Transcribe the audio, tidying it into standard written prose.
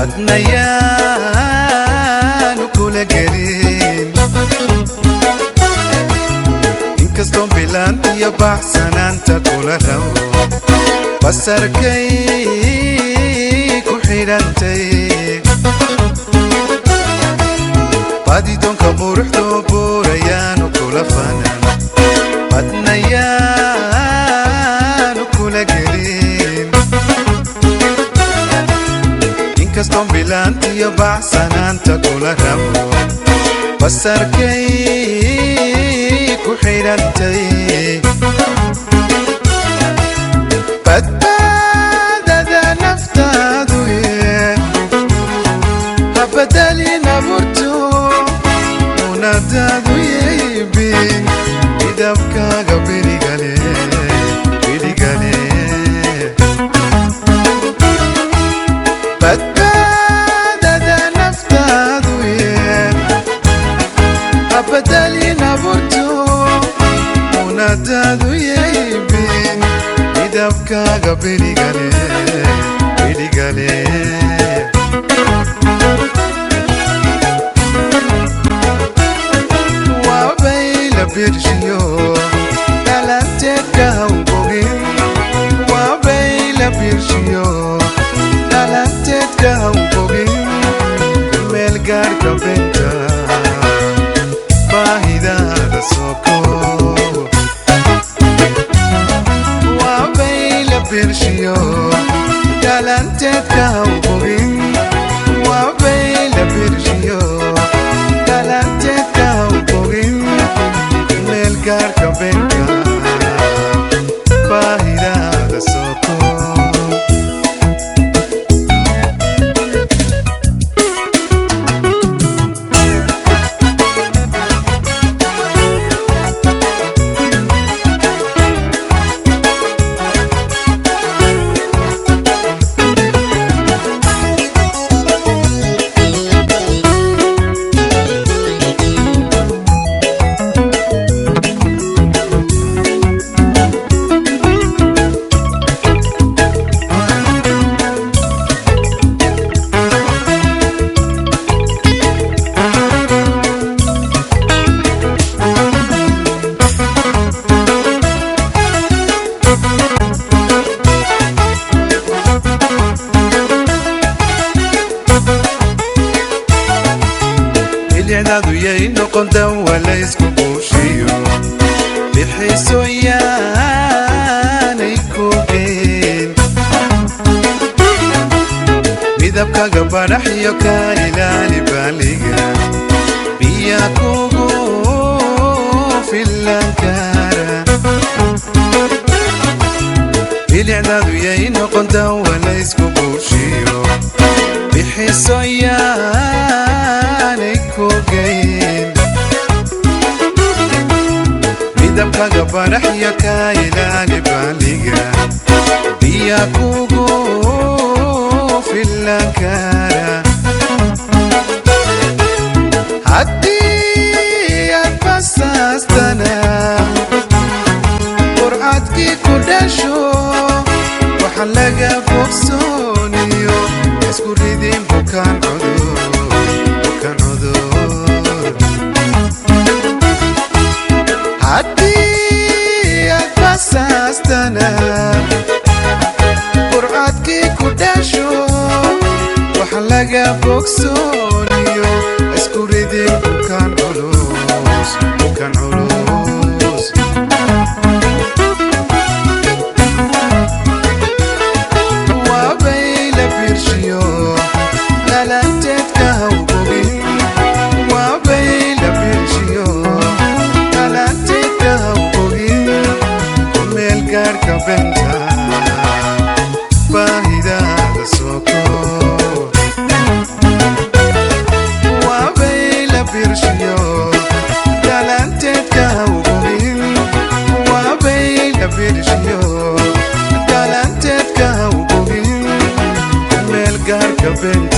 badnayaan kula gelin inkastoo bilaantiyo baxsanaanta kula rabo basarkay ku xidhantay badidonka buruxdo buurayaanu kula fanan badnayaan kula gelin inkastoo bilaantiyo baxsanaanta kula rabo basarkay ku xidhantay badbaadada naftaadu habadalin abuurto unadaadu yeybin midabkaaga biligale badbaadada naftaadu habadalin abuurto unadaadu yeybin midabkaaga biligale wabayla birshiyo dhalanteedka hawbogin wabayla birshiyo dhalanteedka hawbogin meel gaarka benta baahidaada soko wabayla birshiyo dhalanteedka hawbogin wabayla birshiyo dhalanteedka hawbogin meel gaarka benta baahidaada soko adu yay noqon dawala isku buushiyo bixiso yaanay kogeen midabkaaga baraxyo ka ilaali baaliga biya kugu filan kara bilicdaadu yay noqon dawala isku buushiyo bixiso yaanay kogeen midabkaaga baraxyo ka ilaali baaliga biya kugu filan kara haddii aad basaastana qurcadkii ku dhasho waxa laga bogsooniyo isku ridin bukaan cudur haddii aad basaastana qurcadkii ku dhasho waxa laga bogsooniyo isku ridin bukaan culus wabayla birshiyo dhalanteedka hawbogin wabayla birshiyo dhalanteedka hawbogin meel gaarka benta baahidaada soko wabayla birshiyo dhalanteedka hawbogin wabayla birshiyo dhalanteedka hawbogin meel gaarka benta